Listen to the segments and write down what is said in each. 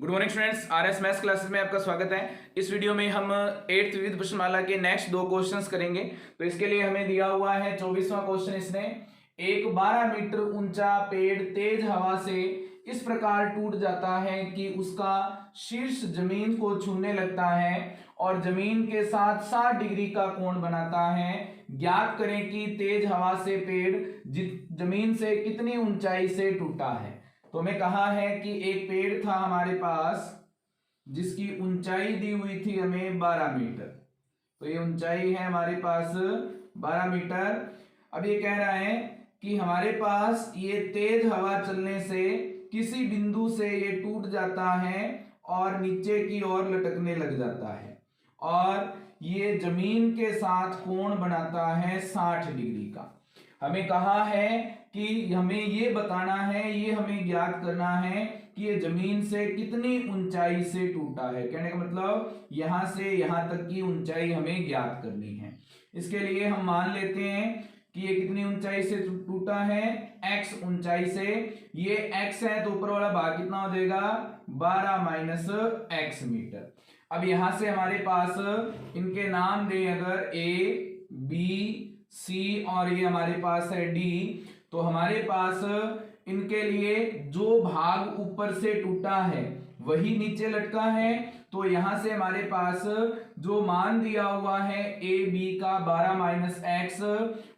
Good morning students, RS maths classes में आपका स्वागत है। इस वीडियो में हम 8th विविध प्रश्नमाला के नेक्स्ट दो क्वेश्चंस करेंगे। तो इसके लिए हमें दिया हुआ है 24वां क्वेश्चन। इसने एक 12 मीटर ऊंचा पेड़ तेज हवा से इस प्रकार टूट जाता है कि उसका शीर्ष जमीन को छूने लगता है और जमीन के साथ 60 डिग्री का कोण बनाता है। ज्ञात करें कि तेज हवा से पेड़ जमीन से कितनी ऊंचाई से टूटा है। तो हमें कहा है कि एक पेड़ था हमारे पास जिसकी ऊंचाई दी हुई थी हमें 12 मीटर। तो ये ऊंचाई है हमारे पास 12 मीटर। अब ये कह रहा है कि हमारे पास ये तेज हवा चलने से किसी बिंदु से ये टूट जाता है और नीचे की ओर लटकने लग जाता है और ये जमीन के साथ कोण बनाता है 60 डिग्री का। हमें कहा है कि हमें ये बताना है, ये हमें ज्ञात करना है कि ये जमीन से कितनी ऊंचाई से टूटा है। कहने का मतलब यहां से यहां तक की ऊंचाई हमें ज्ञात करनी है। इसके लिए हम मान लेते हैं कि ये कितनी ऊंचाई से टूटा है, x ऊंचाई से। ये x है तो ऊपर वाला भाग कितना हो जाएगा 12 माइनस x मीटर। अब यहां से हमारे पास इनके नाम दें अगर a b c और ये हमारे पास है d, तो हमारे पास इनके लिए जो भाग ऊपर से टूटा है वही नीचे लटका है। तो यहां से हमारे पास जो मान दिया हुआ है ए बी का 12 माइनस एक्स,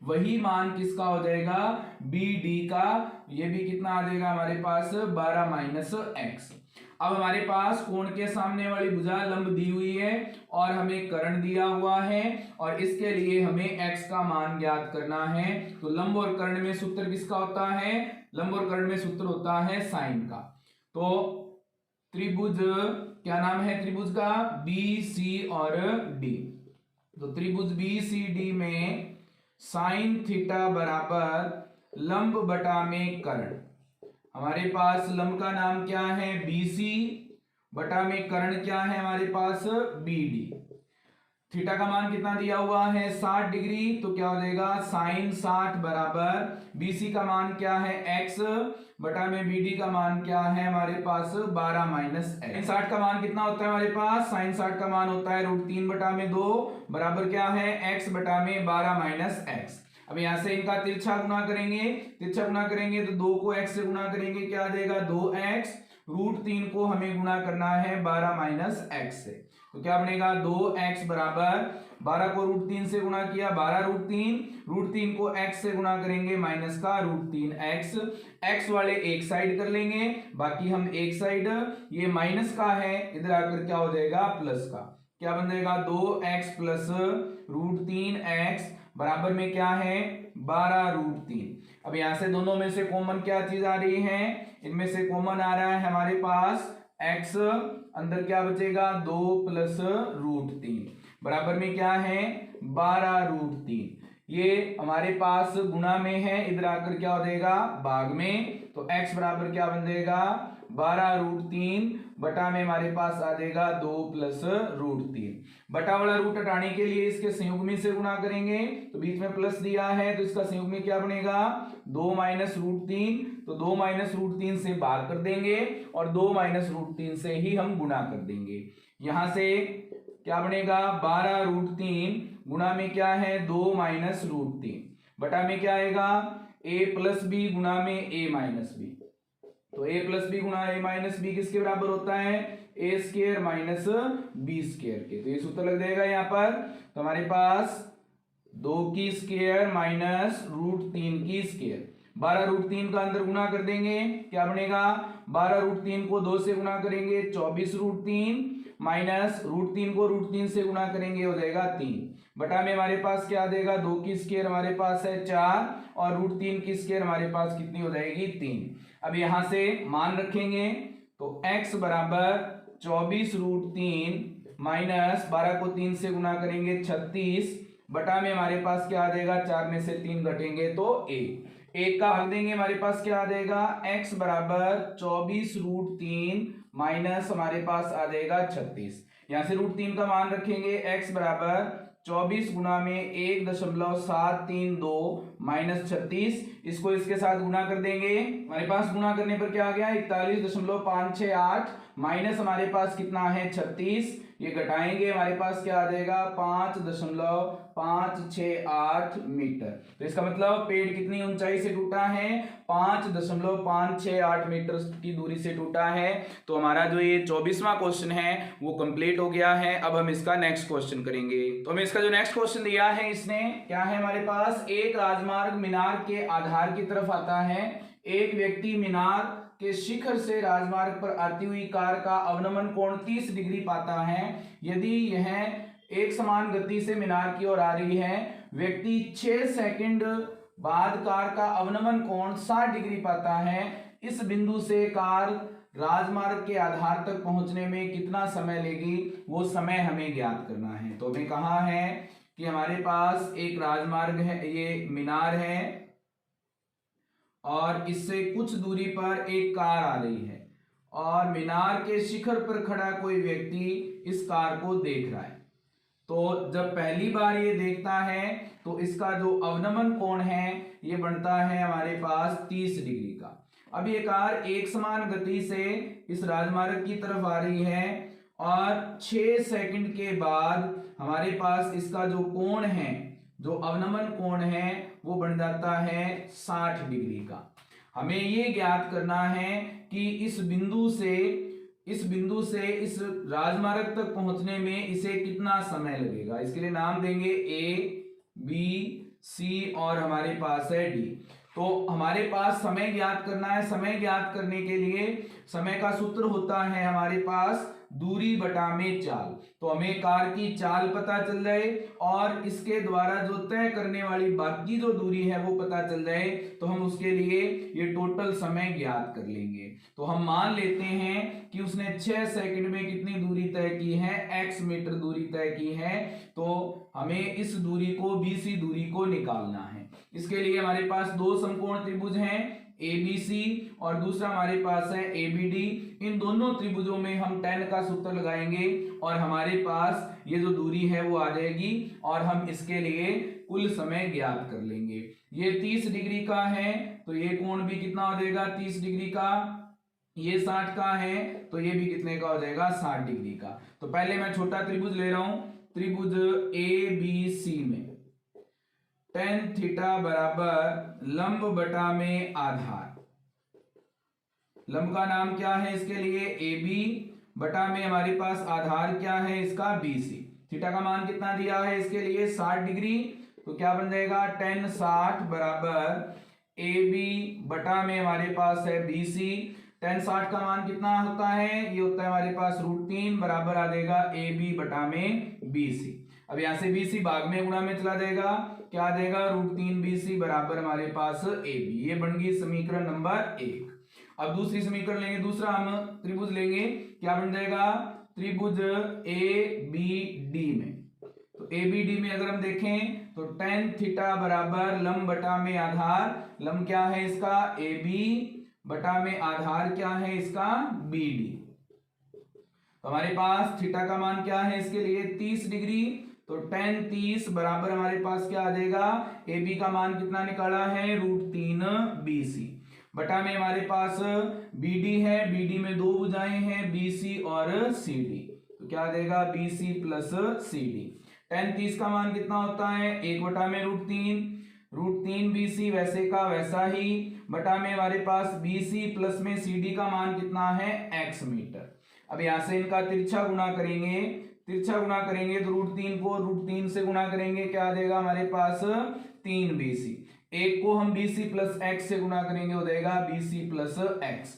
वही मान किसका हो जाएगा बी डी का। ये भी कितना आ जाएगा हमारे पास 12 माइनस एक्स। अब हमारे पास कोण के सामने वाली भुजा लंब दी हुई है और हमें कर्ण दिया हुआ है और इसके लिए हमें x का मान ज्ञात करना है। तो लंब और कर्ण में सूत्र किसका होता है, लंब और कर्ण में सूत्र होता है साइन का। तो त्रिभुज, क्या नाम है त्रिभुज का, बी सी और डी। तो त्रिभुज बी सी डी में साइन थीटा बराबर लंब बटा में कर्ण। हमारे पास लंब का नाम क्या है BC, बटा में कर्ण क्या है हमारे पास BD। थीटा का मान कितना दिया हुआ है 60 डिग्री, तो क्या हो जाएगा साइन 60 बराबर BC का मान क्या है x, बटा में BD का मान क्या है हमारे पास 12 माइनस एक्स। 60 का मान कितना होता है हमारे पास, साइन 60 का मान होता है √3 बटा में 2 बराबर क्या है x बटा में 12 माइनस एक्स। अब यहां से इनका तिरछा गुना करेंगे, तिरछा गुना करेंगे तो 2 को x से गुना करेंगे क्या आ जाएगा 2x, √3 को हमें गुना करना है 12 माइनस एक्स से। तो क्या बनेगा 2x बराबर 12 को √3 से गुना किया 12 √3 को x से गुना करेंगे माइनस का √3x। x वाले एक साइड कर लेंगे, बाकी हम एक साइड, ये माइनस का है इधर आकर क्या हो जाएगा प्लस का। क्या बन जाएगा 2x प्लस √3x बराबर में क्या है 12 √3। अब यहां से दोनों में से कॉमन क्या चीज आ रही है, इनमें से कॉमन आ रहा है हमारे पास x, अंदर क्या बचेगा 2 प्लस √3 बराबर में क्या है 12 √3। ये हमारे पास गुणा में है, इधर आकर क्या हो जाएगा भाग में। तो x बराबर क्या बन जाएगा 12 √3 बटा में हमारे पास आ जाएगा 2 प्लस √3। बटा वाला रूट हटाने के लिए इसके संयुग्मी से गुणा करेंगे, तो बीच में प्लस दिया है तो इसका संयुग्मी क्या बनेगा 2 माइनस √3। तो 2 माइनस √3 से भाग कर देंगे और 2 माइनस √3 से ही हम गुणा कर देंगे। यहां से क्या बनेगा 12 √3 गुणा में क्या है 2 माइनस √3 बटा में क्या आएगा a प्लस बी गुणा में a माइनस बी। तो a प्लस बी गुणा a माइनस बी किसके बराबर होता है a square minus B square के। तो ये सूत्र लग जाएगा यहाँ पर। तो हमारे पास 2 की स्क्वायर माइनस √3 की स्क्वायर, 12 √3 का अंदर गुणा कर देंगे क्या बनेगा 12 √3 को 2 से गुणा करेंगे 24 √3 माइनस √3 को √3 से गुणा करेंगे हो जाएगा 3 बटा में हमारे पास क्या आ जाएगा 2 की स्क्वायर हमारे पास है 4 और √3 की स्क्वायर हमारे पास कितनी हो जाएगी 3। अब यहां से मान रखेंगे तो x बराबर 24 √3 माइनस 12 को 3 से गुणा करेंगे 36 बटा में हमारे पास क्या आ जाएगा 4 में से 3 घटेंगे तो एक का भाग देंगे हमारे पास क्या आ जाएगा x बराबर 24 √3 माइनस हमारे पास आ जाएगा 36। यहां से √3 का मान रखेंगे x बराबर 24 गुना में 1.732 माइनस 36, इसको इसके साथ गुना कर देंगे। हमारे पास गुना करने पर क्या आ गया 41.568 माइनस हमारे पास कितना है 36, ये घटाएंगे हमारे पास क्या आ जाएगा 5.568 मीटर। तो इसका मतलब पेड़ कितनी ऊंचाई से टूटा है 5.568 मीटर की दूरी से टूटा है। तो हमारा जो ये 24वां क्वेश्चन है वो कंप्लीट हो गया है। अब हम इसका नेक्स्ट क्वेश्चन करेंगे। तो हमें इसका जो नेक्स्ट क्वेश्चन दिया है इसने क्या है हमारे पास, एक राजमार्ग मीनार के आधार की तरफ आता है। एक व्यक्ति मीनार के शिखर से राजमार्ग पर आती हुई कार का अवनमन कोण 30 डिग्री पाता है। यदि यह एक समान गति से मीनार की ओर आ रही है, व्यक्ति 6 सेकंड बाद कार का अवनमन कोण 60 डिग्री पाता है। इस बिंदु से कार राजमार्ग के आधार तक पहुंचने में कितना समय लेगी, वो समय हमें ज्ञात करना है। तो हमें कहा है कि हमारे पास एक राजमार्ग है, ये मीनार है और इससे कुछ दूरी पर एक कार आ रही है और मीनार के शिखर पर खड़ा कोई व्यक्ति इस कार को देख रहा है। तो जब पहली बार ये देखता है तो इसका जो अवनमन कोण है ये बनता है हमारे पास 30 डिग्री का। अब ये कार एक समान गति से इस राजमार्ग की तरफ आ रही है और 6 सेकंड के बाद हमारे पास इसका जो कोण है, जो अवनमन कोण है वो बन जाता है 60 डिग्री का। हमें ये ज्ञात करना है कि इस बिंदु से इस राजमार्ग तक पहुंचने में इसे कितना समय लगेगा। इसके लिए नाम देंगे ए, बी, सी और हमारे पास है डी। तो हमारे पास समय ज्ञात करना है। समय ज्ञात करने के लिए समय का सूत्र होता है हमारे पास दूरी बटा में चाल। तो हमें कार की चाल पता चल जाए और इसके द्वारा जो तय करने वाली बाकी जो दूरी है वो पता चल जाए तो हम उसके लिए ये टोटल समय ज्ञात कर लेंगे। तो हम मान लेते हैं कि उसने 6 सेकंड में कितनी दूरी तय की है, x मीटर दूरी तय की है। तो हमें इस दूरी को, BC दूरी को निकालना है। इसके लिए हमारे पास दो समकोण त्रिभुज हैं, ABC और दूसरा हमारे पास है ABD। इन दोनों त्रिभुजों में हम tan का सूत्र लगाएंगे और हमारे पास ये जो दूरी है वो आ जाएगी और हम इसके लिए कुल समय ज्ञात कर लेंगे। ये 30 डिग्री का है तो ये कोण भी कितना हो जाएगा 30 डिग्री का। ये 60 का है तो ये भी कितने का हो जाएगा 60 डिग्री का। तो पहले मैं छोटा त्रिभुज ले रहा हूं, त्रिभुज ABC में tan थीटा बराबर लंब बटा में आधार। लंब का नाम क्या है इसके लिए AB बटा में हमारे पास आधार क्या है इसका BC। थीटा का मान कितना दिया है इसके लिए 60 डिग्री। तो क्या बन जाएगा tan 60 बराबर AB बटा में हमारे पास है BC। tan 60 का मान कितना होता है, ये होता है हमारे पास √3 बराबर आ जाएगा AB बटा में BC। अब यहां से BC भाग में गुणा में चला जाएगा, क्या आ जाएगा √3 BC बराबर हमारे पास AB। ये बन गई समीकरण नंबर 1। अब दूसरी समीकरण लेंगे, दूसरा हम त्रिभुज लेंगे, क्या बन जाएगा त्रिभुज ABD में। तो ABD में अगर हम देखें तो tan थीटा बराबर लंब बटा में आधार, लंब क्या है इसका AB बटा में आधार क्या है इसका BD। तो हमारे पास थीटा का मान क्या है इसके लिए 30 डिग्री। तो tan 30 बराबर हमारे पास क्या आ जाएगा, AB का मान कितना निकाला है √3 BC बटा में हमारे पास BD है, BD में दो भुजाएं हैं BC और CD। तो क्या आ जाएगा BC प्लस CD। tan 30 का मान कितना होता है 1 बटा में √3 BC वैसे का वैसा ही बटा में हमारे पास BC प्लस में CD का मान कितना है x मीटर। अब यहां से इनका तिरछा गुणा करेंगे, तो √3 को √3 से गुणा करेंगे, क्या आ जाएगा हमारे पास 3 BC। एक को हम BC प्लस x से गुणा करेंगे, हो जाएगा BC प्लस x।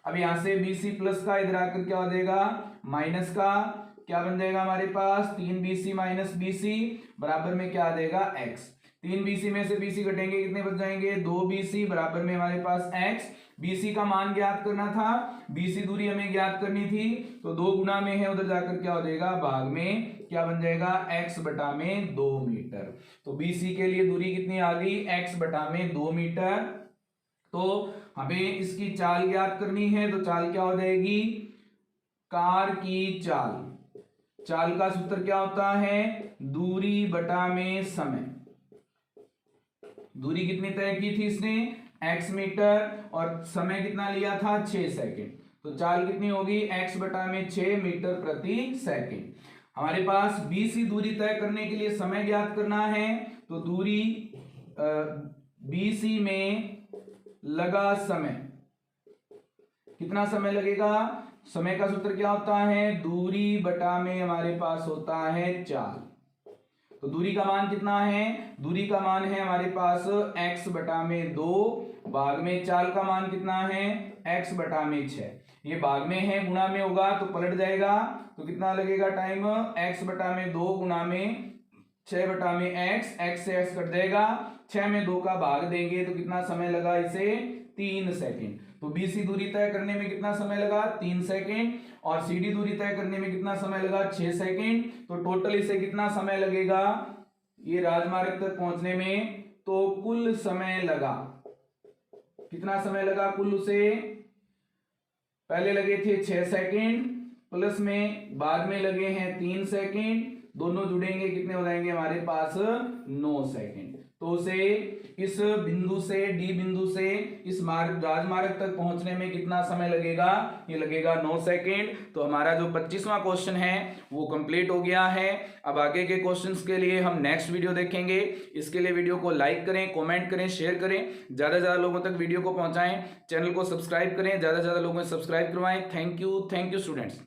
अब यहां से BC प्लस का इधर आकर क्या हो जाएगा माइनस का, क्या बन जाएगा हमारे पास 3 BC माइनस BC बराबर में क्या आ जाएगा x। 3 BC में से BC घटेंगे, कितने बच जाएंगे 2 BC बराबर में हमारे पास x। BC का मान ज्ञात करना था, BC दूरी हमें ज्ञात करनी थी, तो 2 गुना में है, उधर जाकर क्या हो जाएगा भाग में, क्या बन जाएगा x बटा में 2 मीटर। तो BC के लिए दूरी कितनी आ गई x बटा में 2 मीटर। तो हमें इसकी चाल ज्ञात करनी है, तो चाल क्या हो जाएगी, कार की चाल का सूत्र क्या होता है दूरी बटा में समय। दूरी कितनी तय की थी इसने x मीटर और समय कितना लिया था 6 सेकंड। तो चाल कितनी होगी, x बटा में 6 मीटर प्रति सेकेंड। हमारे पास BC दूरी तय करने के लिए समय ज्ञात करना है, तो दूरी BC में लगा समय, कितना समय लगेगा, समय का सूत्र क्या होता है, दूरी बटा में हमारे पास होता है चाल। तो दूरी का मान कितना है, दूरी का मान है हमारे पास x बटा में 2 भाग में चाल का मान कितना है, x बटा में 6। ये भाग में है, गुणा में होगा तो पलट जाएगा, तो कितना लगेगा टाइम, x बटा में 2 गुणा में 6 बटा में x से x कट जाएगा, 6 में 2 का भाग देंगे तो कितना समय लगा इसे, 3 सेकेंड। तो BC दूरी तय करने में कितना समय लगा, 3 सेकेंड, और CD दूरी तय करने में कितना समय लगा, 6 सेकेंड। तो टोटल इसे कितना समय लगेगा ये राजमार्ग तक पहुंचने में, तो कुल समय लगा, कितना समय लगा कुल, उसे पहले लगे थे 6 सेकेंड प्लस में बाद में लगे हैं 3 सेकेंड, दोनों जुड़ेंगे कितने हो जाएंगे हमारे पास, 9 सेकेंड। तो उसे इस बिंदु से D बिंदु से इस राजमार्ग तक पहुंचने में कितना समय लगेगा, ये लगेगा 9 सेकेंड। तो हमारा जो 25वां क्वेश्चन है वो कंप्लीट हो गया है। अब आगे के क्वेश्चंस के लिए हम नेक्स्ट वीडियो देखेंगे। इसके लिए वीडियो को लाइक करें, कमेंट करें, शेयर करें, ज्यादा से ज्यादा लोगों तक वीडियो को पहुंचाएं, चैनल को सब्सक्राइब करें, ज्यादा से ज्यादा लोगों को सब्सक्राइब करवाएं। Thank you students.